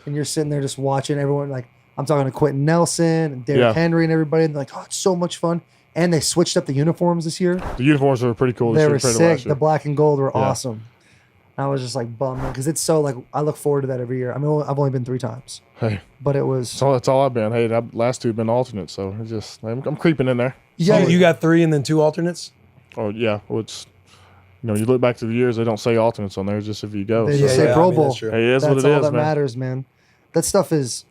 and you're sitting there just watching everyone. Like I'm talking to Quentin Nelson and Derrick Henry and everybody, and they're like, "Oh, it's so much fun!" And they switched up the uniforms this year. The uniforms were pretty cool. They were sick. The black and gold were awesome. I was just like bummed because it's so like I look forward to that every year. I mean, I've only been 3 times. Hey, but it was. So that's all I've been. Hey, last 2 have been alternates, so it's just I'm creeping in there. Yeah, you got 3 and then 2 alternates. Oh yeah, well, it's you look back to the years, they don't say alternates on there. Just if you go, they just say Pro Bowl. Hey, it is that's what it all is, that man. matters, man. That stuff is.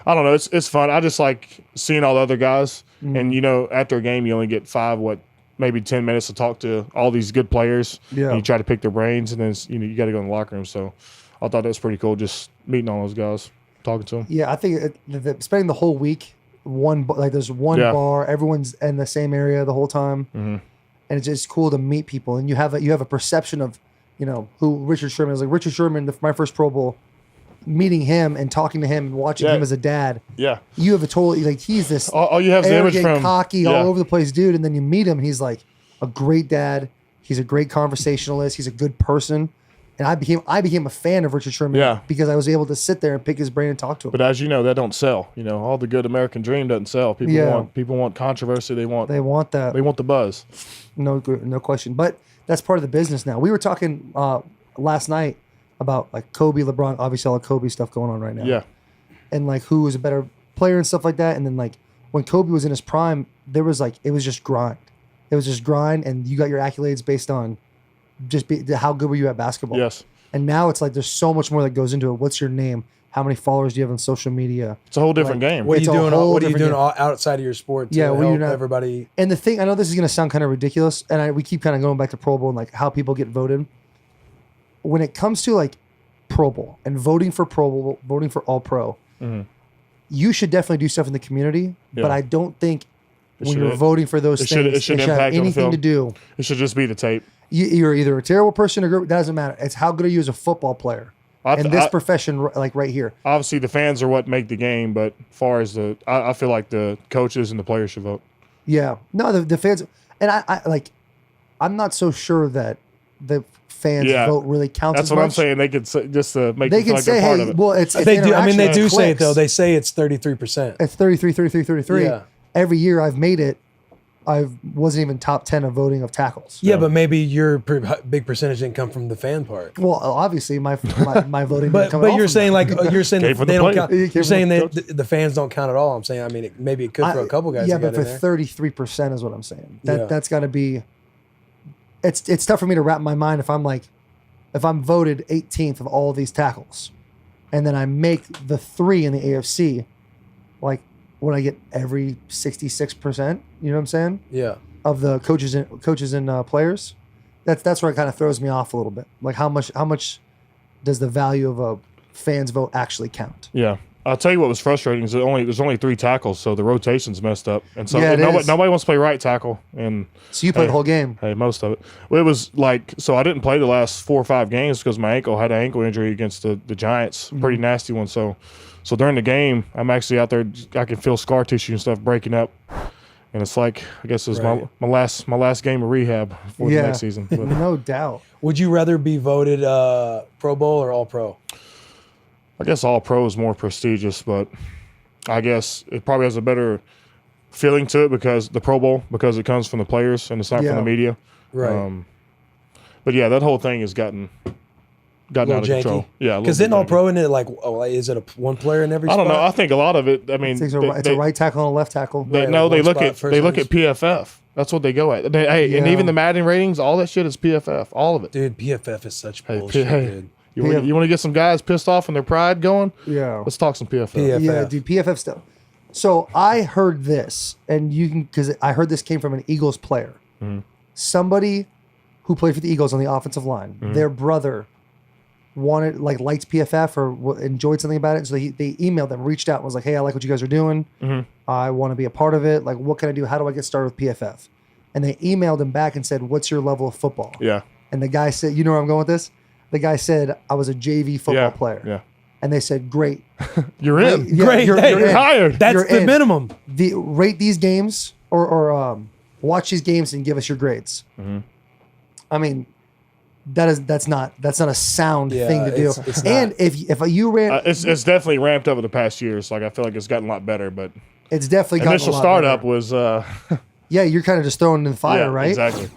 I don't know. It's fun. I just like seeing all the other guys, and after a game, you only get 5 maybe 10 minutes to talk to all these good players. Yeah. And you try to pick their brains, and then you got to go in the locker room. So I thought that was pretty cool, just meeting all those guys, talking to them. Yeah, I think spending the whole week there's one bar, everyone's in the same area the whole time, and it's just cool to meet people. And you have a perception of who Richard Sherman is. Like Richard Sherman, my first Pro Bowl. Meeting him and talking to him and watching him as a dad. Yeah. You have a totally he's this all you have is the image from cocky, all over the place dude, and then you meet him and he's like a great dad. He's a great conversationalist. He's a good person. And I became a fan of Richard Sherman because I was able to sit there and pick his brain and talk to him. But as you know, that don't sell. All the good American dream doesn't sell. People want controversy. They want that. They want the buzz. No question. But that's part of the business now. We were talking last night about like Kobe, LeBron, obviously all the Kobe stuff going on right now. Yeah. And like who was a better player and stuff like that. And then like when Kobe was in his prime, it was just grind. It was just grind, and you got your accolades based on just how good were you at basketball. Yes. And now it's like there's so much more that goes into it. What's your name? How many followers do you have on social media? It's a whole different game. What are you doing outside of your sport to help everybody? And the thing, I know this is going to sound kind of ridiculous, and we keep kind of going back to Pro Bowl and like how people get voted. When it comes to like Pro Bowl and voting for Pro Bowl, voting for All Pro, you should definitely do stuff in the community. Yeah. But I don't think when you're voting for those things, it should have anything to do. It should just be the tape. You're either a terrible person or good. That doesn't matter. It's how good are you as a football player in this profession, like right here. Obviously, the fans are what make the game, but as far as I feel like the coaches and the players should vote. Yeah, no, the fans, and I'm not so sure that the fans vote really counts. That's as what much. I'm saying. They could say, just to make they it feel like say, they're part of it. Well, it's they do. I mean, they do say it though. They say it's 33%. It's 33. Yeah. Every year I've made it. I wasn't even top 10 of voting of tackles. Yeah, but maybe your big percentage didn't come from the fan part. Well, obviously my voting. But you're saying you're saying they don't count. You're saying that the fans don't count at all. I'm saying maybe it could for a couple guys. Yeah, but for 33% is what I'm saying. That's got to be. It's tough for me to wrap my mind if I'm voted 18th of all of these tackles, and then I make the 3 in the AFC, like. When I get every 66%, you know what I'm saying? Yeah. Of the coaches and players, that's where it kind of throws me off a little bit. Like how much does the value of a fan's vote actually count? Yeah, I'll tell you what was frustrating is there's only 3 tackles, so the rotation's messed up, and so nobody wants to play right tackle. And so you played the whole game. Hey, most of it. Well, it was like so I didn't play the last 4 or 5 games because my ankle had an ankle injury against the Giants, pretty nasty one. So during the game, I'm actually out there. I can feel scar tissue and stuff breaking up, and it's like I guess it was my last game of rehab for the next season. But. No doubt. Would you rather be voted Pro Bowl or All Pro? I guess All Pro is more prestigious, but I guess it probably has a better feeling to it because the Pro Bowl it comes from the players and it's not from the media. Right. But yeah, that whole thing has gotten out of control. Yeah, because then All Pro, isn't it like, is it one player in every spot? I don't know. I think a lot of it. I mean, it's a right tackle and a left tackle. They look at PFF. That's what they go at. And even the Madden ratings, all that shit is PFF. All of it. Dude, PFF is such bullshit, dude. You want to get some guys pissed off and their pride going? Yeah. Let's talk some PFF. Yeah, dude, PFF stuff. So I heard this, and because I heard this came from an Eagles player. Mm-hmm. Somebody who played for the Eagles on the offensive line, their brother liked PFF or enjoyed something about it. So they emailed them, reached out and was like, hey, I like what you guys are doing. Mm-hmm. I want to be a part of it. Like, what can I do? How do I get started with PFF? And they emailed him back and said, what's your level of football? Yeah. And the guy said, you know where I'm going with this? The guy said, I was a JV football player. Yeah. And they said, great. You're in. Yeah, great. You're hired. That's the minimum. Rate these games or watch these games and give us your grades. Mm-hmm. I mean, that's not a sound thing to do. It's and not. if you ran, It's definitely ramped up in the past years. Like I feel like it's gotten a lot better, but it's definitely gotten initial a lot startup better. was Yeah, you're kind of just throwing in the fire, yeah, right? Exactly.